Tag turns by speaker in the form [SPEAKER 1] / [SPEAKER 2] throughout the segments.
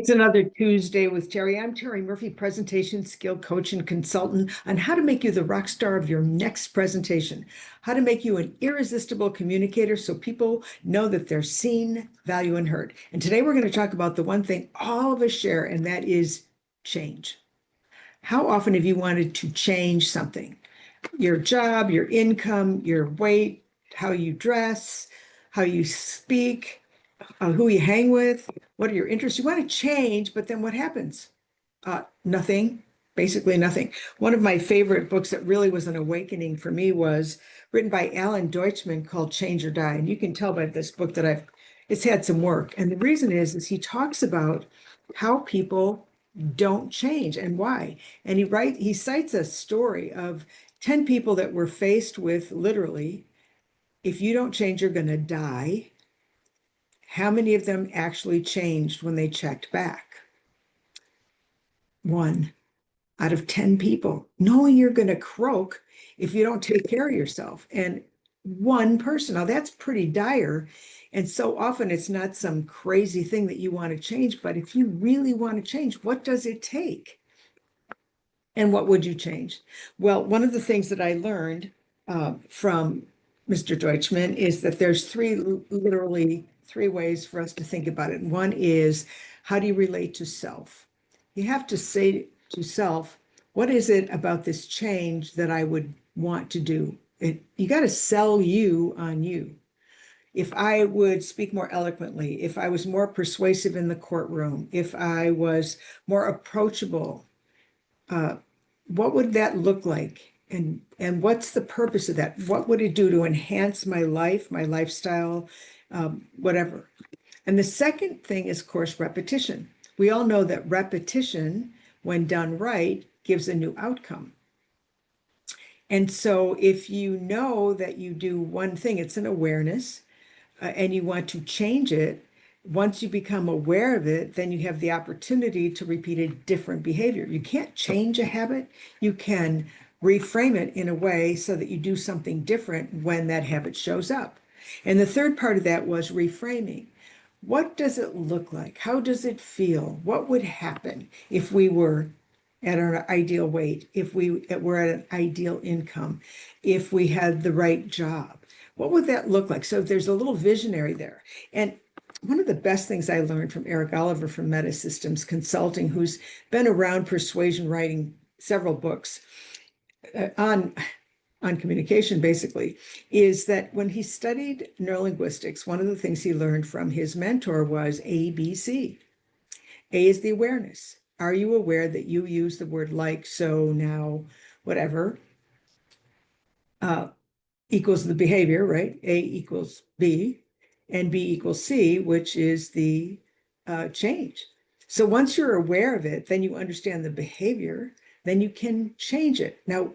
[SPEAKER 1] It's another Tuesday with Terri. I'm Terri Murphy, presentation skill coach and consultant on how to make you the rock star of your next presentation, how to make you an irresistible communicator so people know that they're seen, valued, and heard. And today we're going to talk about the one thing all of us share, and that is change. How often have you wanted to change something? Your job, your income, your weight, how you dress, how you speak, who you hang with, what are your interests? You want to change, but then what happens? Nothing, basically nothing. One of my favorite books that really was an awakening for me was written by Alan Deutschman called Change or Die. And you can tell by this book that it's had some work. And the reason is he talks about how people don't change and why. And he cites a story of 10 people that were faced with literally, if you don't change, you're going to die. How many of them actually changed when they checked back? 1 out of 10 people, knowing you're going to croak if you don't take care of yourself. And one person, now that's pretty dire. And so often it's not some crazy thing that you want to change, but if you really want to change, what does it take? And what would you change? Well, one of the things that I learned from Mr. Deutschman is that there's literally three ways for us to think about it. One is, how do you relate to self? You have to say to self, what is it about this change that I would want to do? You got to sell you on you. If I would speak more eloquently, if I was more persuasive in the courtroom, if I was more approachable, what would that look like? And what's the purpose of that? What would it do to enhance my life, my lifestyle, whatever? And the second thing is, of course, repetition. We all know that repetition, when done right, gives a new outcome. And so if you know that you do one thing, it's an awareness, and you want to change it, once you become aware of it, then you have the opportunity to repeat a different behavior. You can't change a habit. You can reframe it in a way so that you do something different when that habit shows up. And the third part of that was reframing. What does it look like? How does it feel? What would happen if we were at our ideal weight, if we were at an ideal income, if we had the right job? What would that look like? So there's a little visionary there. And one of the best things I learned from Eric Oliver from Meta Systems Consulting, who's been around persuasion, writing several books on communication, basically, is that when he studied neurolinguistics, one of the things he learned from his mentor was A+B A is the awareness. Are you aware that you use the word like, so, now, whatever, equals the behavior, right? A equals B, and B equals C, which is the change. So once you're aware of it, then you understand the behavior, then you can change it. Now,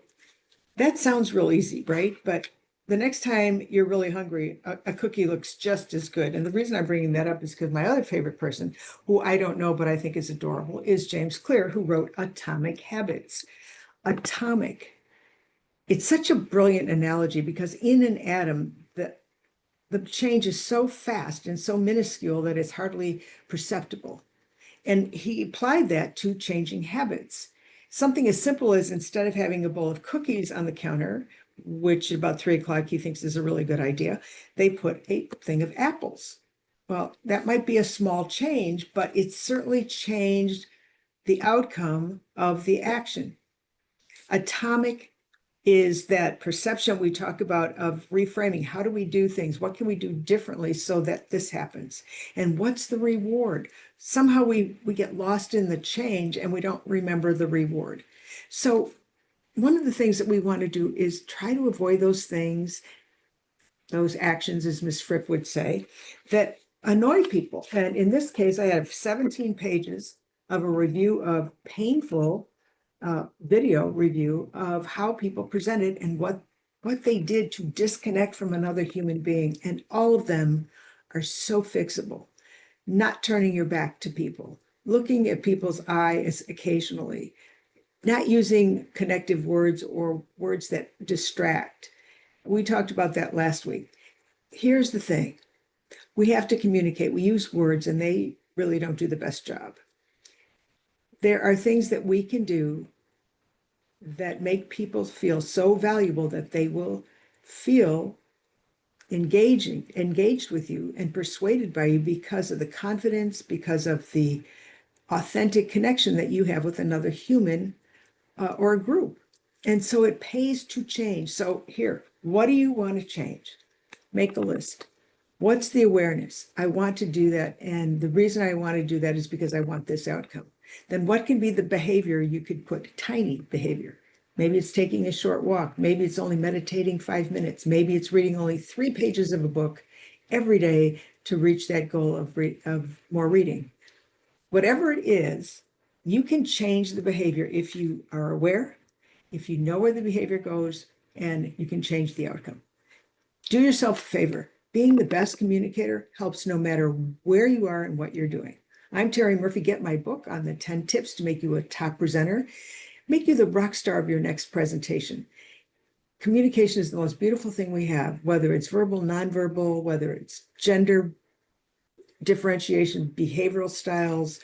[SPEAKER 1] that sounds real easy, right? But the next time you're really hungry, a cookie looks just as good. And the reason I'm bringing that up is because my other favorite person, who I don't know, but I think is adorable, is James Clear, who wrote Atomic Habits. Atomic. It's such a brilliant analogy because in an atom, the change is so fast and so minuscule that it's hardly perceptible. And he applied that to changing habits. Something as simple as, instead of having a bowl of cookies on the counter, which about 3 o'clock he thinks is a really good idea, they put a thing of apples. Well, that might be a small change, but it certainly changed the outcome of the action. Atomic is that perception we talk about of reframing. How do we do things? What can we do differently so that this happens? And what's the reward? Somehow we get lost in the change and we don't remember the reward. So one of the things that we want to do is try to avoid those things, those actions, as Ms. Fripp would say, that annoy people. And in this case, I have 17 pages of a review of painful video review of how people presented and what they did to disconnect from another human being. And all of them are so fixable. Not turning your back to people, looking at people's eyes occasionally, not using connective words or words that distract. We talked about that last week. Here's the thing. We have to communicate. We use words and they really don't do the best job. There are things that we can do that make people feel so valuable that they will feel engaged with you and persuaded by you because of the confidence, because of the authentic connection that you have with another human or a group. And so it pays to change. So here, what do you want to change? Make a list. What's the awareness? I want to do that. And the reason I want to do that is because I want this outcome. Then what can be the behavior you could put? Tiny behavior. Maybe it's taking a short walk. Maybe it's only meditating 5 minutes. Maybe it's reading only 3 pages of a book every day to reach that goal of more reading. Whatever it is, you can change the behavior if you are aware, if you know where the behavior goes, and you can change the outcome. Do yourself a favor. Being the best communicator helps no matter where you are and what you're doing. I'm Terri Murphy. Get my book on the 10 tips to make you a top presenter, make you the rock star of your next presentation. Communication is the most beautiful thing we have, whether it's verbal, nonverbal, whether it's gender differentiation, behavioral styles,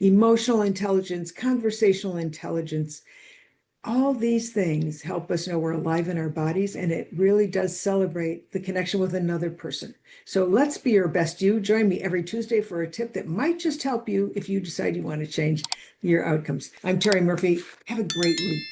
[SPEAKER 1] emotional intelligence, conversational intelligence. All these things help us know we're alive in our bodies, and it really does celebrate the connection with another person. So let's be your best you. Join me every Tuesday for a tip that might just help you if you decide you want to change your outcomes. I'm Terri Murphy. Have a great week.